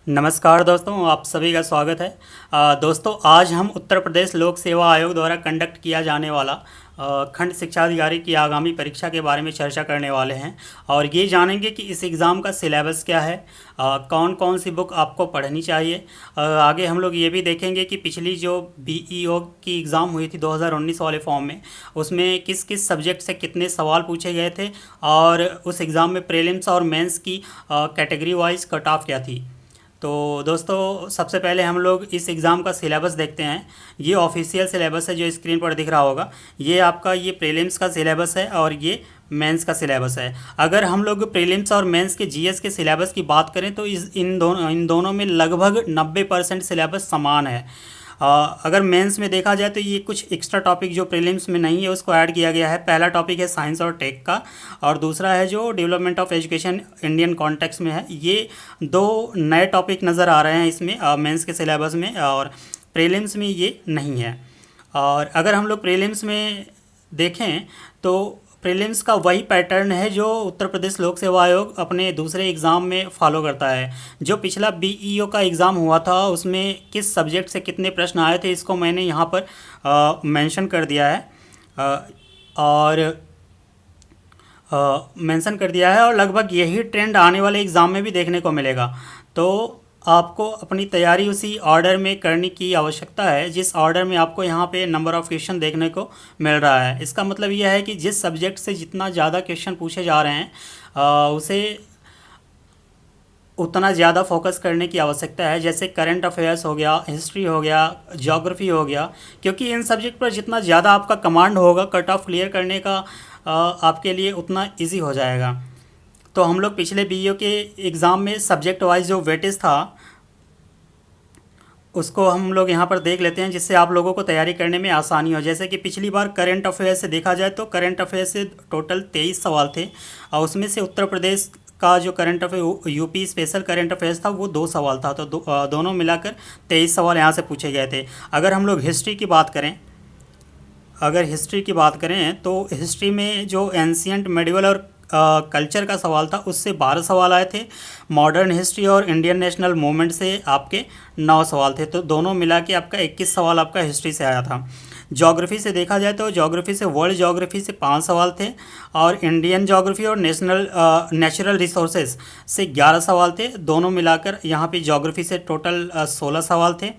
नमस्कार दोस्तों, आप सभी का स्वागत है। दोस्तों, आज हम उत्तर प्रदेश लोक सेवा आयोग द्वारा कंडक्ट किया जाने वाला खंड शिक्षा अधिकारी की आगामी परीक्षा के बारे में चर्चा करने वाले हैं और ये जानेंगे कि इस एग्ज़ाम का सिलेबस क्या है, कौन कौन सी बुक आपको पढ़नी चाहिए। आगे हम लोग ये भी देखेंगे कि पिछली जो बीईओ की एग्ज़ाम हुई थी 2019 वाले फॉर्म में, उसमें किस किस सब्जेक्ट से कितने सवाल पूछे गए थे और उस एग्ज़ाम में प्रीलिम्स और मेंस की कैटेगरी वाइज कट ऑफ क्या थी। तो दोस्तों, सबसे पहले हम लोग इस एग्ज़ाम का सिलेबस देखते हैं। ये ऑफिशियल सिलेबस है जो स्क्रीन पर दिख रहा होगा। ये आपका ये प्रीलिम्स का सिलेबस है और ये मेंस का सिलेबस है। अगर हम लोग प्रीलिम्स और मेंस के जीएस के सिलेबस की बात करें तो इन दोनों में लगभग 90% सिलेबस समान है। अगर मेंस में देखा जाए तो ये कुछ एक्स्ट्रा टॉपिक जो प्रीलिम्स में नहीं है उसको ऐड किया गया है। पहला टॉपिक है साइंस और टेक का, और दूसरा है जो development of education Indian context में है। ये दो नए टॉपिक नज़र आ रहे हैं इसमें मेंस के सिलेबस में, और प्रीलिम्स में ये नहीं है। और अगर हम लोग प्रीलिम्स में देखें तो प्रीलिम्स का वही पैटर्न है जो उत्तर प्रदेश लोक सेवा आयोग अपने दूसरे एग्ज़ाम में फॉलो करता है। जो पिछला बीईओ का एग्ज़ाम हुआ था उसमें किस सब्जेक्ट से कितने प्रश्न आए थे इसको मैंने यहाँ पर मेंशन कर दिया है। और मेंशन कर दिया है और लगभग यही ट्रेंड आने वाले एग्ज़ाम में भी देखने को मिलेगा। तो आपको अपनी तैयारी उसी ऑर्डर में करने की आवश्यकता है जिस ऑर्डर में आपको यहाँ पे नंबर ऑफ़ क्वेश्चन देखने को मिल रहा है। इसका मतलब यह है कि जिस सब्जेक्ट से जितना ज़्यादा क्वेश्चन पूछे जा रहे हैं उसे उतना ज़्यादा फोकस करने की आवश्यकता है। जैसे करंट अफेयर्स हो गया, हिस्ट्री हो गया, ज्योग्राफी हो गया, क्योंकि इन सब्जेक्ट पर जितना ज़्यादा आपका कमांड होगा कट ऑफ क्लियर करने का आपके लिए उतना इजी हो जाएगा। तो हम लोग पिछले बीईओ के एग्ज़ाम में सब्जेक्ट वाइज जो वेटेज था उसको हम लोग यहाँ पर देख लेते हैं जिससे आप लोगों को तैयारी करने में आसानी हो। जैसे कि पिछली बार करंट अफेयर्स से देखा जाए तो करंट अफेयर्स से टोटल 23 सवाल थे और उसमें से उत्तर प्रदेश का जो current affair UP special current affairs था वो 2 सवाल था। तो दोनों मिलाकर 23 सवाल यहाँ से पूछे गए थे। अगर हम लोग हिस्ट्री की बात करें तो हिस्ट्री में जो एंशियंट मेडिवल और कल्चर का सवाल था उससे 12 सवाल आए थे। मॉडर्न हिस्ट्री और इंडियन नेशनल मूवमेंट से आपके 9 सवाल थे। तो दोनों मिला के आपका 21 सवाल आपका हिस्ट्री से आया था। ज्योग्राफी से देखा जाए तो ज्योग्राफी से वर्ल्ड ज्योग्राफी से 5 सवाल थे और इंडियन ज्योग्राफी और नेचुरल रिसोर्सेज से 11 सवाल थे। दोनों मिलाकर यहाँ पे ज्योग्राफी से टोटल 16 सवाल थे।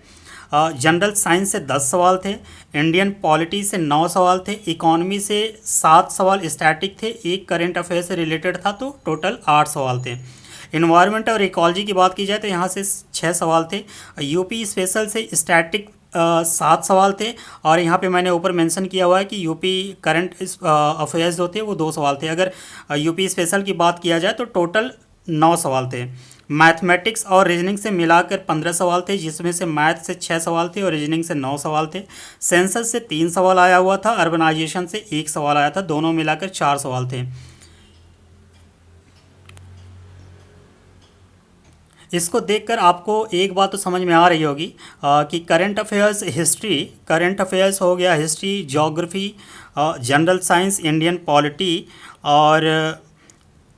जनरल साइंस से 10 सवाल थे, इंडियन पॉलिटी से 9 सवाल थे, इकोनॉमी से 7 सवाल स्टैटिक थे, एक करंट अफेयर से रिलेटेड था तो टोटल 8 सवाल थे। इन्वायरमेंट और इकोलॉजी की बात की जाए तो यहाँ से 6 सवाल थे। यूपी स्पेशल से स्टैटिक 7 सवाल थे और यहाँ पे मैंने ऊपर मेंशन किया हुआ है कि यूपी करंट अफेयर्स जो थे वो 2 सवाल थे। अगर यूपी स्पेशल की बात किया जाए तो टोटल 9 सवाल थे। मैथमेटिक्स और रीजनिंग से मिलाकर 15 सवाल थे जिसमें से मैथ से 6 सवाल थे और रीजनिंग से 9 सवाल थे। सेंसस से 3 सवाल आया हुआ था, अर्बनाइजेशन से 1 सवाल आया था, दोनों मिलाकर 4 सवाल थे। इसको देखकर आपको एक बात तो समझ में आ रही होगी कि करंट अफेयर्स हो गया, history, geography, general science, Indian polity और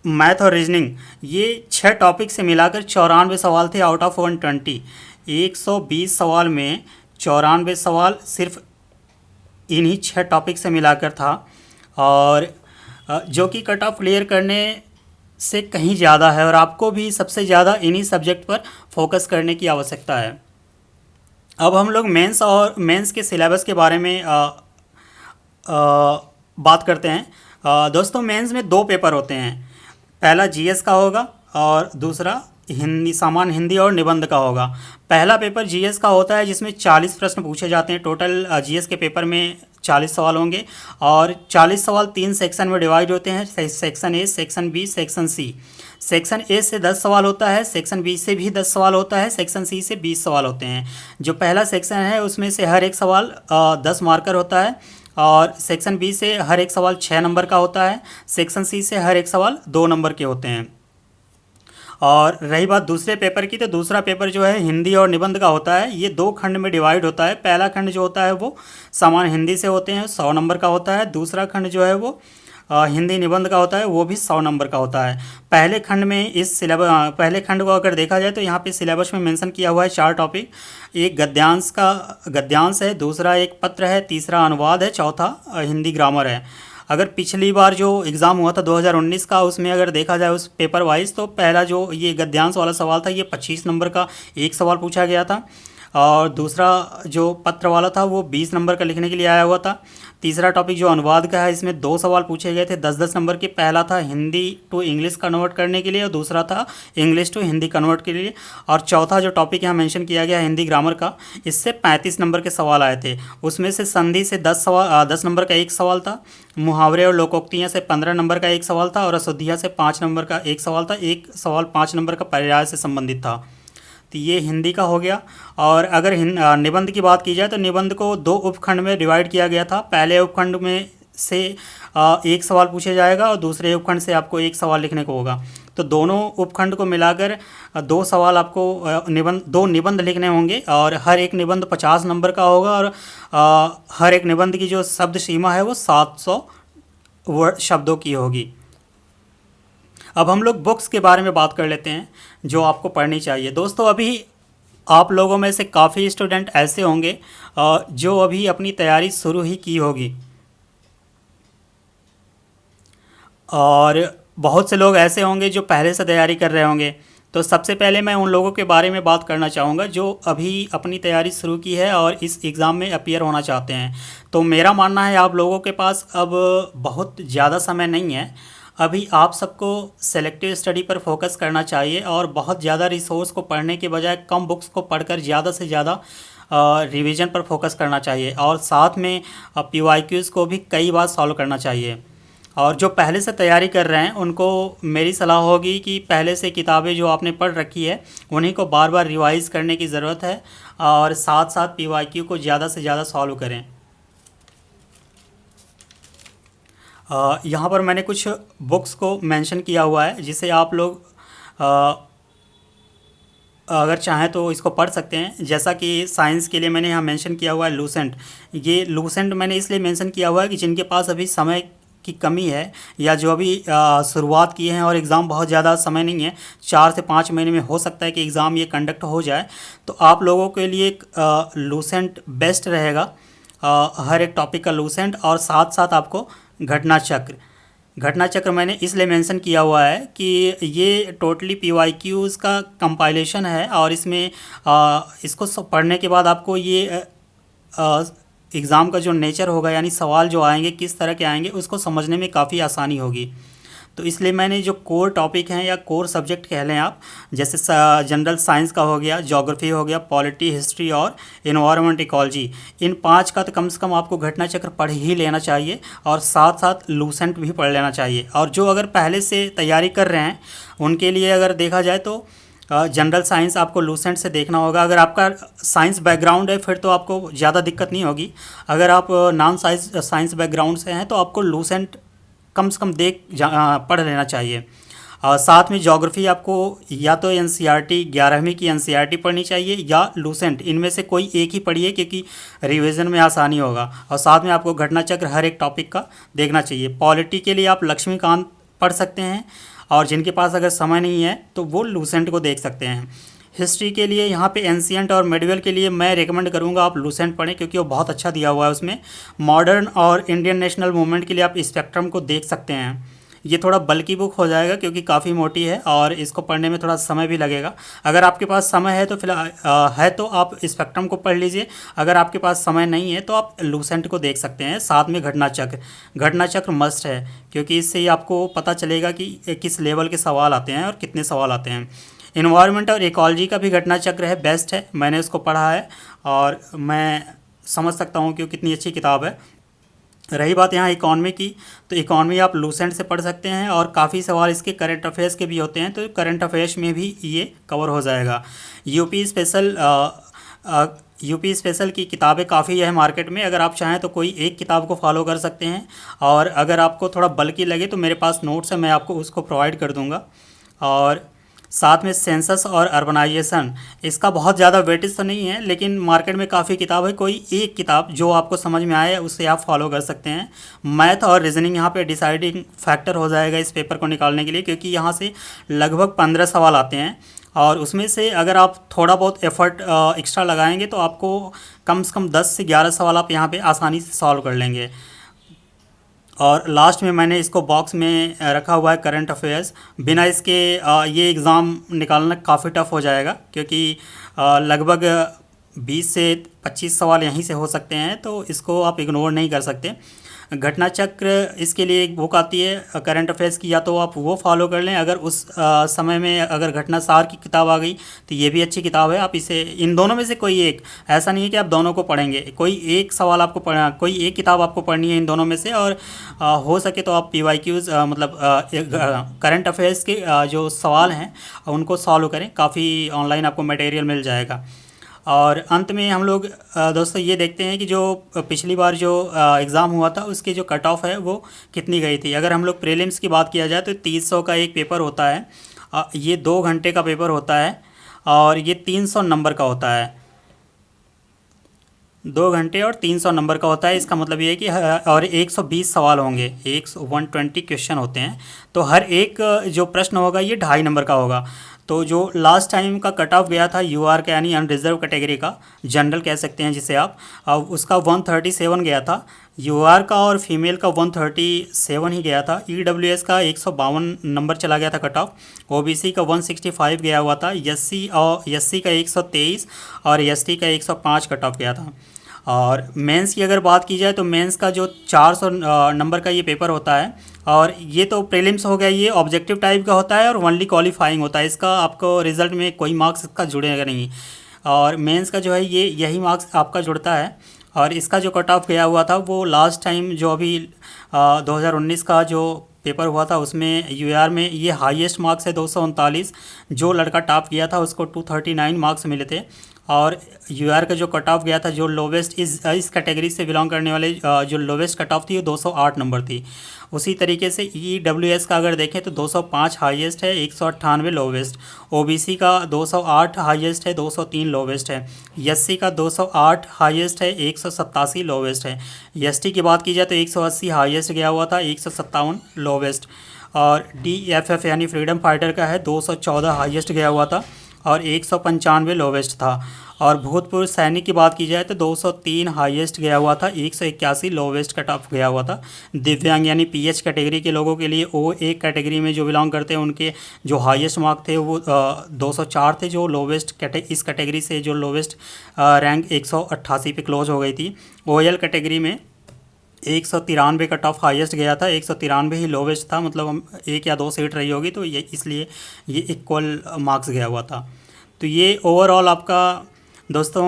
मैथ और रीजनिंग, ये 6 टॉपिक से मिलाकर 94 सवाल थे आउट ऑफ 120। 120 सवाल में 94 सवाल सिर्फ इन्हीं 6 टॉपिक से मिलाकर था, और जो कि कट ऑफ क्लियर करने से कहीं ज़्यादा है और आपको भी सबसे ज़्यादा इन्हीं सब्जेक्ट पर फोकस करने की आवश्यकता है। अब हम लोग मेंस के सिलेबस के बारे में बात करते हैं। दोस्तों, मेंस में 2 पेपर होते हैं। पहला जीएस का होगा और दूसरा सामान्य हिंदी और निबंध का होगा। पहला पेपर जीएस का होता है जिसमें 40 प्रश्न पूछे जाते हैं। टोटल जीएस के पेपर में 40 सवाल होंगे और 40 सवाल 3 सेक्शन में डिवाइड होते हैं, section A, section B, section C. Section A से 10 सवाल होता है, सेक्शन बी से भी 10 सवाल होता है, सेक्शन सी से 20 सवाल होते हैं। जो पहला सेक्शन है उसमें से हर एक सवाल 10 मार्कर होता है और सेक्शन बी से हर एक सवाल 6 नंबर का होता है, सेक्शन सी से हर एक सवाल 2 नंबर के होते हैं। और रही बात दूसरे पेपर की, तो दूसरा पेपर जो है हिंदी और निबंध का होता है। ये 2 खंड में डिवाइड होता है। पहला खंड जो होता है वो सामान्य हिंदी से होते हैं, 100 नंबर का होता है। दूसरा खंड जो है वो हिंदी निबंध का होता है वो भी 100 नंबर का होता है। पहले खंड में इस सिलेबस पहले खंड को अगर देखा जाए तो यहाँ पे सिलेबस में मेंशन किया हुआ है 4 टॉपिक। एक गद्यांश है, दूसरा एक पत्र है, तीसरा अनुवाद है, चौथा हिंदी ग्रामर है। अगर पिछली बार जो एग्ज़ाम हुआ था 2019 का, उसमें अगर देखा जाए उस पेपर वाइज, तो पहला जो ये गद्यांश वाला सवाल था ये 25 नंबर का एक सवाल पूछा गया था, और दूसरा जो पत्र वाला था वो 20 नंबर का लिखने के लिए आया हुआ था। तीसरा टॉपिक जो अनुवाद का है, इसमें 2 सवाल पूछे गए थे 10-10 नंबर के। पहला था हिंदी टू इंग्लिश कन्वर्ट करने के लिए और दूसरा था इंग्लिश टू हिंदी कन्वर्ट के लिए। और चौथा जो टॉपिक यहाँ मेंशन किया गया है हिंदी ग्रामर का, इससे 35 नंबर के सवाल आए थे। उसमें से संधि से 10 नंबर का एक सवाल था, मुहावरे और लोकोक्तियाँ से 15 नंबर का एक सवाल था, और अशुद्धियाँ से 5 नंबर का एक सवाल था। एक सवाल 5 नंबर का पर्याय से संबंधित था। तो ये हिंदी का हो गया। और अगर निबंध की बात की जाए तो निबंध को 2 उपखंड में डिवाइड किया गया था। पहले उपखंड में से एक सवाल पूछा जाएगा और दूसरे उपखंड से आपको एक सवाल लिखने को होगा। तो दोनों उपखंड को मिलाकर 2 सवाल आपको 2 निबंध लिखने होंगे, और हर एक निबंध 50 नंबर का होगा, और हर एक निबंध की जो शब्द सीमा है वो 700 वर्ड शब्दों की होगी। अब हम लोग बुक्स के बारे में बात कर लेते हैं जो आपको पढ़नी चाहिए। दोस्तों, अभी आप लोगों में से काफ़ी स्टूडेंट ऐसे होंगे जो अभी अपनी तैयारी शुरू ही की होगी, और बहुत से लोग ऐसे होंगे जो पहले से तैयारी कर रहे होंगे। तो सबसे पहले मैं उन लोगों के बारे में बात करना चाहूँगा जो अभी अपनी तैयारी शुरू की है और इस एग्ज़ाम में अपीयर होना चाहते हैं। तो मेरा मानना है आप लोगों के पास अब बहुत ज़्यादा समय नहीं है। अभी आप सबको सेलेक्टिव स्टडी पर फोकस करना चाहिए, और बहुत ज़्यादा रिसोर्स को पढ़ने के बजाय कम बुक्स को पढ़कर ज़्यादा से ज़्यादा रिवीजन पर फोकस करना चाहिए, और साथ में PYQs को भी कई बार सॉल्व करना चाहिए। और जो पहले से तैयारी कर रहे हैं उनको मेरी सलाह होगी कि पहले से किताबें जो आपने पढ़ रखी है उन्हीं को बार बार रिवाइज़ करने की ज़रूरत है, और साथ साथ PYQ को ज़्यादा से ज़्यादा सॉल्व करें। यहाँ पर मैंने कुछ बुक्स को मेंशन किया हुआ है जिसे आप लोग अगर चाहें तो इसको पढ़ सकते हैं। जैसा कि साइंस के लिए मैंने यहाँ मेंशन किया हुआ है लूसेंट। ये लूसेंट मैंने इसलिए मेंशन किया हुआ है कि जिनके पास अभी समय की कमी है, या जो अभी शुरुआत किए हैं और एग्ज़ाम बहुत ज़्यादा समय नहीं है, 4 से 5 महीने में हो सकता है कि एग्ज़ाम ये कंडक्ट हो जाए, तो आप लोगों के लिए एक लूसेंट बेस्ट रहेगा। हर एक टॉपिक का लूसेंट, और साथ साथ आपको घटना चक्र मैंने इसलिए मेंशन किया हुआ है कि ये टोटली PYQs का कंपाइलेशन है, और इसमें इसको पढ़ने के बाद आपको ये एग्ज़ाम का जो नेचर होगा, यानी सवाल जो आएंगे किस तरह के आएंगे, उसको समझने में काफ़ी आसानी होगी। तो इसलिए मैंने जो कोर टॉपिक हैं या कोर सब्जेक्ट कह लें आप, जैसे जनरल साइंस का हो गया, ज्योग्राफी हो गया, पॉलिटी, हिस्ट्री और इन्वायरमेंट इकोलॉजी, इन 5 का तो कम से कम आपको घटना चक्र पढ़ ही लेना चाहिए, और साथ साथ लूसेंट भी पढ़ लेना चाहिए। और जो अगर पहले से तैयारी कर रहे हैं उनके लिए अगर देखा जाए तो जनरल साइंस आपको लूसेंट से देखना होगा। अगर आपका साइंस बैकग्राउंड है फिर तो आपको ज़्यादा दिक्कत नहीं होगी। अगर आप नॉन साइंस बैकग्राउंड से हैं तो आपको लूसेंट कम से कम पढ़ लेना चाहिए। साथ में ज्योग्राफी आपको या तो NCERT 11वीं की NCERT पढ़नी चाहिए या लूसेंट, इनमें से कोई एक ही पढ़िए क्योंकि रिवीजन में आसानी होगा। और साथ में आपको घटना चक्र हर एक टॉपिक का देखना चाहिए। पॉलिटी के लिए आप लक्ष्मीकांत पढ़ सकते हैं, और जिनके पास अगर समय नहीं है तो वो लूसेंट को देख सकते हैं। हिस्ट्री के लिए यहाँ पे एंशिएंट और मेडिवल के लिए मैं रेकमेंड करूँगा आप लूसेंट पढ़ें, क्योंकि वो बहुत अच्छा दिया हुआ है उसमें। मॉडर्न और इंडियन नेशनल मूवमेंट के लिए आप स्पेक्ट्रम को देख सकते हैं। ये थोड़ा बल्कि बुक हो जाएगा क्योंकि काफ़ी मोटी है और इसको पढ़ने में थोड़ा समय भी लगेगा। अगर आपके पास समय है तो फिलहाल है तो आप स्पेक्ट्रम को पढ़ लीजिए, अगर आपके पास समय नहीं है तो आप लूसेंट को देख सकते हैं। साथ में घटना चक्र मस्ट है, क्योंकि इससे ही आपको पता चलेगा कि किस लेवल के सवाल आते हैं और कितने सवाल आते हैं। इन्वायरमेंट और इकोलॉजी का भी घटना चक्र है, बेस्ट है, मैंने इसको पढ़ा है और मैं समझ सकता हूँ कि कितनी अच्छी किताब है। रही बात यहाँ इकॉनमी की, तो इकॉनमी आप लूसेंट से पढ़ सकते हैं और काफ़ी सवाल इसके करंट अफेयर्स के भी होते हैं, तो करंट अफेयर्स में भी ये कवर हो जाएगा। यूपी स्पेशल की किताबें काफ़ी है मार्केट में, अगर आप चाहें तो कोई एक किताब को फॉलो कर सकते हैं, और अगर आपको थोड़ा बल्कि लगे तो मेरे पास नोट्स है, मैं आपको उसको प्रोवाइड कर दूँगा। और साथ में सेंसस और अर्बनाइजेशन, इसका बहुत ज़्यादा वेटेज तो नहीं है, लेकिन मार्केट में काफ़ी किताब है, कोई एक किताब जो आपको समझ में आए उससे आप फॉलो कर सकते हैं। मैथ और रीजनिंग यहाँ पे डिसाइडिंग फैक्टर हो जाएगा इस पेपर को निकालने के लिए, क्योंकि यहाँ से लगभग 15 सवाल आते हैं और उसमें से अगर आप थोड़ा बहुत एफर्ट एक्स्ट्रा लगाएंगे तो आपको कम से कम 10 से 11 सवाल आप यहाँ पे आसानी से सॉल्व कर लेंगे। और लास्ट में मैंने इसको बॉक्स में रखा हुआ है करंट अफेयर्स। बिना इसके ये एग्ज़ाम निकालना काफ़ी टफ हो जाएगा, क्योंकि लगभग 20 से 25 सवाल यहीं से हो सकते हैं, तो इसको आप इग्नोर नहीं कर सकते। घटना चक्र, इसके लिए एक बुक आती है करंट अफेयर्स की, या तो आप वो फॉलो कर लें। अगर उस समय में अगर घटना सार की किताब आ गई तो ये भी अच्छी किताब है, आप इसे, इन दोनों में से कोई एक, ऐसा नहीं है कि आप दोनों को पढ़ेंगे, कोई एक सवाल आपको पढ़ना, कोई एक किताब आपको पढ़नी है इन दोनों में से। और हो सके तो आप PYQs मतलब करंट अफेयर्स के जो सवाल हैं उनको सॉल्व करें, काफ़ी ऑनलाइन आपको मटेरियल मिल जाएगा। और अंत में हम लोग दोस्तों ये देखते हैं कि जो पिछली बार जो एग्ज़ाम हुआ था उसकी जो कट ऑफ है वो कितनी गई थी। अगर हम लोग प्रीलिम्स की बात किया जाए तो 300 का एक पेपर होता है, ये 2 घंटे का पेपर होता है और ये 300 नंबर का होता है। 2 घंटे और 300 नंबर का होता है। इसका मतलब ये है कि और 120 सवाल होंगे, 120 क्वेश्चन होते हैं, तो हर एक जो प्रश्न होगा ये 2.5 नंबर का होगा। तो जो लास्ट टाइम का कट ऑफ गया था UR का, यानी अनरिजर्व कैटेगरी का, जनरल कह सकते हैं जिसे आप, उसका 137 गया था। UR का और फीमेल का 137 ही गया था। EWS का 152 नंबर चला गया था कट ऑफ। OBC का 165 गया हुआ था। SC का 123 और ST का 105 कट ऑफ गया था। और मेंस की अगर बात की जाए तो मेंस का जो 400 नंबर का ये पेपर होता है, और ये तो प्रीलिम्स हो गया, ये ऑब्जेक्टिव टाइप का होता है और ओनली क्वालिफाइंग होता है, इसका आपको रिजल्ट में कोई मार्क्स इसका जुड़ेगा नहीं। और मेंस का जो है ये यही मार्क्स आपका जुड़ता है। और इसका जो कट ऑफ गया हुआ था वो लास्ट टाइम जो अभी 2019 का जो पेपर हुआ था उसमें UR में ये हाईएस्ट मार्क्स है 239। जो लड़का टॉप किया था उसको 239 मार्क्स मिले थे। और UR का जो कट ऑफ गया था, जो लोवेस्ट इस कैटेगरी से बिलोंग करने वाले जो लोवेस्ट कट ऑफ थी वो 208 नंबर थी। उसी तरीके से EWS का अगर देखें तो 205 हाईएस्ट है, 198 लोवेस्ट। OBC का 208 हाईएस्ट है, 203 लोवेस्ट है। SC का 208 हाईएस्ट है, 187 लोवेस्ट है। ST की बात की जाए तो 180 हाईएस्ट गया हुआ था, 157 लोवेस्ट। और DFF यानी फ्रीडम फाइटर का है 214 हाईएस्ट गया हुआ था और 195 लोवेस्ट था। और भूतपूर्व सैनिक की बात की जाए तो 203 हाईएस्ट गया हुआ था, 181 लोवेस्ट कट ऑफ गया हुआ था। दिव्यांग यानी PH कैटेगरी के लोगों के लिए, O1 कैटेगरी में जो बिलोंग करते हैं उनके जो हाईएस्ट मार्क थे वो 204 थे। जो लोवेस्ट इस कैटेगरी से जो लोवेस्ट रैंक 188 पे क्लोज हो गई थी। OL कैटेगरी में 193 कट ऑफ हाईएस्ट गया था, 193 ही लोवेस्ट था, मतलब हम 1 या 2 सीट रही होगी, तो ये इसलिए ये इक्वल मार्क्स गया हुआ था। तो ये ओवरऑल आपका दोस्तों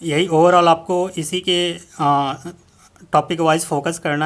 यही ओवरऑल आपको इसी के टॉपिक वाइज फोकस करना है।